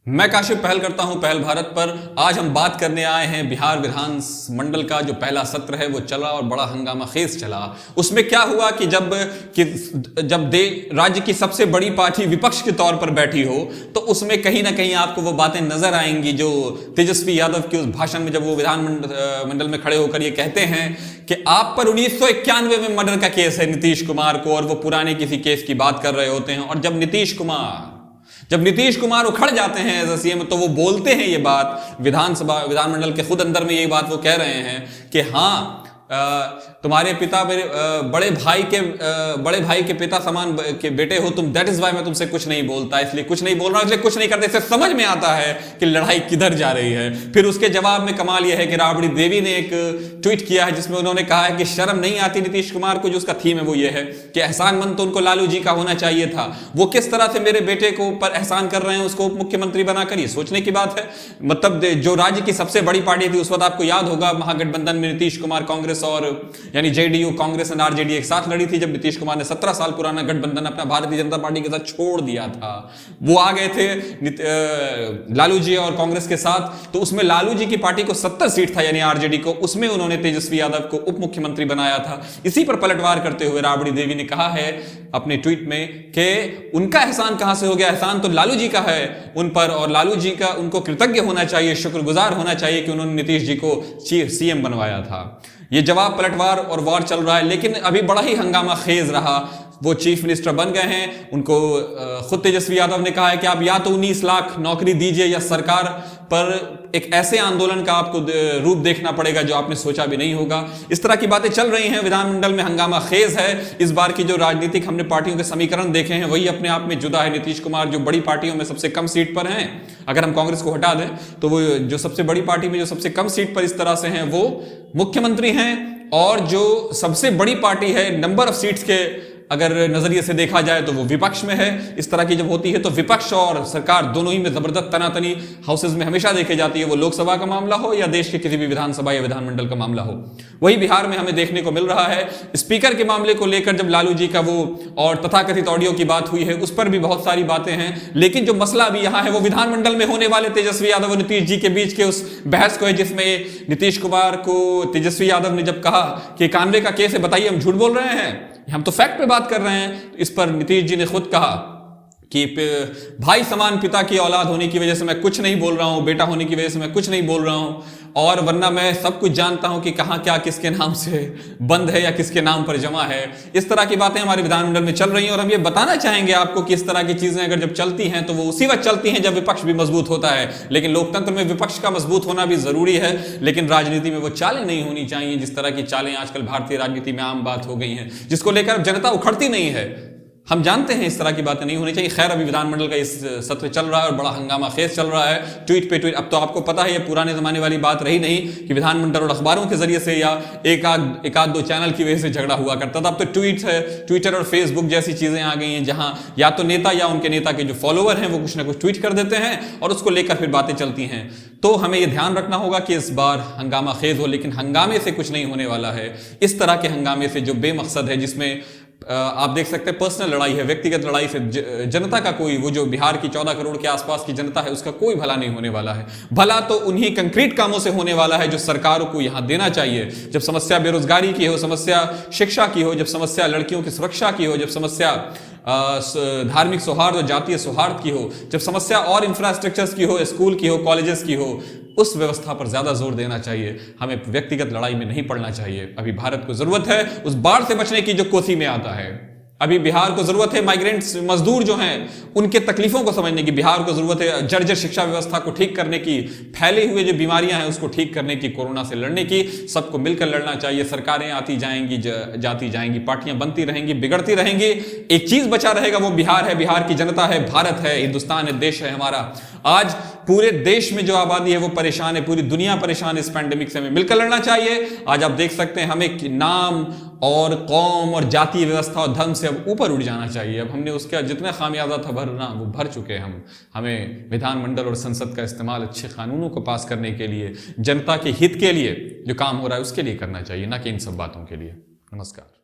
मैं काशिफ पहल करता हूं पहल भारत पर। आज हम बात करने आए हैं बिहार विधान मंडल का जो पहला सत्र है वो चला और बड़ा हंगामा खेज चला। उसमें क्या हुआ कि जब राज्य की सबसे बड़ी पार्टी विपक्ष के तौर पर बैठी हो तो उसमें कहीं ना कहीं आपको वो बातें नजर आएंगी जो तेजस्वी यादव के उस भाषण में, जब वो विधान मंडल में खड़े होकर ये कहते हैं कि आप पर 1991 में मर्डर का केस है नीतीश कुमार को, और वो पुराने किसी केस की बात कर रहे होते हैं। और जब नीतीश कुमार उखड़ जाते हैं एज सीएम तो वो बोलते हैं ये बात विधानमंडल के खुद अंदर में, यही बात वो कह रहे हैं कि हाँ तुम्हारे पिता मेरे बड़े भाई के पिता समान के बेटे हो तुम, दैट इज वाई मैं तुमसे कुछ नहीं बोलता, इसलिए कुछ नहीं बोल रहा हूं, इसलिए कुछ नहीं करते। इससे समझ में आता है कि लड़ाई किधर जा रही है। फिर उसके जवाब में कमाल यह है कि राबड़ी देवी ने एक ट्वीट किया है जिसमें उन्होंने कहा है कि शर्म नहीं आती नीतीश कुमार को। जो उसका थीम है वो ये है कि एहसानमंद तो उनको लालू जी का होना चाहिए था, वो किस तरह से मेरे बेटे को पर एहसान कर रहे हैं उसको उप मुख्यमंत्री बनाकर, ये सोचने की बात है। मतलब जो राज्य की सबसे बड़ी पार्टी थी उस वक्त आपको याद होगा महागठबंधन में नीतीश कुमार कांग्रेस और यानी जेडीयू कांग्रेस और आरजेडी एक साथ लड़ी थी, जब नीतीश कुमार ने 17 साल पुराना गठबंधन अपना भारतीय जनता पार्टी के साथ छोड़ दिया था। वो आ गए थे लालू जी और कांग्रेस के साथ, तो उसमें लालू जी की पार्टी को 70 सीट था यानी आरजेडी को, उसमें उन्होंने तेजस्वी यादव को उप मुख्यमंत्री बनाया था। इसी पर पलटवार करते हुए राबड़ी देवी ने कहा है अपने ट्वीट में कि उनका एहसान कहां से हो गया, एहसान तो लालू जी का है उन पर, और लालू जी का उनको कृतज्ञ होना चाहिए, शुक्रगुजार होना चाहिए कि उन्होंने नीतीश जी को सीएम बनवाया था। ये जवाब पलटवार और वार चल रहा है, लेकिन अभी बड़ा ही हंगामा खेज रहा। वो चीफ मिनिस्टर बन गए हैं, उनको खुद तेजस्वी यादव ने कहा है कि आप या तो 19 लाख नौकरी दीजिए या सरकार पर एक ऐसे आंदोलन का आपको रूप देखना पड़ेगा जो आपने सोचा भी नहीं होगा। इस तरह की बातें चल रही हैं, विधानमंडल में हंगामा खेज है। इस बार की जो राजनीतिक हमने पार्टियों के समीकरण देखे हैं वही अपने आप में जुदा है। नीतीश कुमार जो बड़ी पार्टियों में सबसे कम सीट पर हैं, अगर हम कांग्रेस को हटा दें तो वो जो सबसे बड़ी पार्टी में जो सबसे कम सीट पर इस तरह से हैं वो मुख्यमंत्री हैं, और जो सबसे बड़ी पार्टी है नंबर ऑफ सीट्स के अगर नजरिए से देखा जाए तो वो विपक्ष में है। इस तरह की जब होती है तो विपक्ष और सरकार दोनों ही में जबरदस्त तनातनी हाउसेज में हमेशा देखी जाती है, वो लोकसभा का मामला हो या देश के किसी भी विधानसभा या विधानमंडल का मामला हो। वही बिहार में हमें देखने को मिल रहा है। स्पीकर के मामले को लेकर जब लालू जी का वो और तथाकथित ऑडियो की बात हुई है उस पर भी बहुत सारी बातें हैं, लेकिन जो मसला अभी यहां है वो विधानमंडल में होने वाले तेजस्वी यादव और नीतीश जी के बीच के उस बहस को है, जिसमें नीतीश कुमार को तेजस्वी यादव ने जब कहा कि 91 का केस है, बताइए हम झूठ बोल रहे हैं, हम तो फैक्ट पे बात कर रहे हैं। इस पर नीतीश जी ने खुद कहा कि भाई समान पिता की औलाद होने की वजह से मैं कुछ नहीं बोल रहा हूं, बेटा होने की वजह से मैं कुछ नहीं बोल रहा हूं, और वरना मैं सब कुछ जानता हूं कि कहां क्या किसके नाम से बंद है या किसके नाम पर जमा है। इस तरह की बातें हमारे विधानमंडल में चल रही हैं, और हम ये बताना चाहेंगे आपको कि इस तरह की चीजें अगर जब चलती हैं तो वो उसी वक्त चलती हैं जब विपक्ष भी मजबूत होता है। लेकिन लोकतंत्र में विपक्ष का मजबूत होना भी जरूरी है, लेकिन राजनीति में वो चालें नहीं होनी चाहिए जिस तरह की चालें आजकल भारतीय राजनीति में आम बात हो गई हैं, जिसको लेकर जनता उखड़ती नहीं है। हम जानते हैं इस तरह की बातें नहीं होनी चाहिए। खैर, अभी विधानमंडल का इस सत्र चल रहा है और बड़ा हंगामा खेज चल रहा है, ट्वीट पे ट्वीट। अब तो आपको पता है ये पुराने जमाने वाली बात रही नहीं कि विधानमंडल और अखबारों के जरिए से या एक आध दो चैनल की वजह से झगड़ा हुआ करता था। अब तो ट्विटर और फेसबुक जैसी चीजें आ गई हैं जहां या तो नेता या उनके नेता के जो फॉलोअर हैं वो कुछ ना कुछ ट्वीट कर देते हैं और उसको लेकर फिर बातें चलती हैं। तो हमें यह ध्यान रखना होगा कि इस बार हंगामा खेज हो, लेकिन हंगामे से कुछ नहीं होने वाला है। इस तरह के हंगामे से जो बेमकसद है, जिसमें आप देख सकते हैं पर्सनल लड़ाई है, व्यक्तिगत लड़ाई से जनता का कोई, वो जो बिहार की 14 करोड़ के आसपास की जनता है उसका कोई भला नहीं होने वाला है। भला तो उन्हीं कंक्रीट कामों से होने वाला है जो सरकारों को यहां देना चाहिए। जब समस्या बेरोजगारी की हो, समस्या शिक्षा की हो, जब समस्या लड़कियों की सुरक्षा की हो, जब समस्या धार्मिक सौहार्द और जातीय सौहार्द की हो, जब समस्या और इंफ्रास्ट्रक्चर्स की हो, स्कूल की हो, कॉलेजेस की हो, उस व्यवस्था पर ज्यादा जोर देना चाहिए। हमें व्यक्तिगत लड़ाई में नहीं पड़ना चाहिए। अभी भारत को जरूरत है उस बाढ़ से बचने की जो कोसी में आता है। अभी बिहार को जरूरत है माइग्रेंट्स मजदूर जो हैं उनके तकलीफों को समझने की। बिहार को जरूरत है जर्जर शिक्षा व्यवस्था को ठीक करने की, फैले हुए जो बीमारियां हैं उसको ठीक करने की, कोरोना से लड़ने की। सबको मिलकर लड़ना चाहिए। सरकारें आती जाएंगी, जाती जाएंगी, पार्टियां बनती रहेंगी, बिगड़ती रहेंगी, एक चीज बचा रहेगा वो बिहार है, बिहार की जनता है, भारत है, हिंदुस्तान है, देश है हमारा। आज पूरे देश में जो आबादी है वो परेशान है, पूरी दुनिया परेशान है इस पैंडेमिक से। हमें मिलकर लड़ना चाहिए। आज आप देख सकते हैं हमें नाम और कौम और जातीय व्यवस्था और धर्म से अब ऊपर उठ जाना चाहिए। अब हमने उसका जितना खामियाजा था भरना वो भर चुके हैं हम। हमें विधानमंडल और संसद का इस्तेमाल अच्छे कानूनों को पास करने के लिए, जनता के हित के लिए जो काम हो रहा है उसके लिए करना चाहिए, ना कि इन सब बातों के लिए। नमस्कार।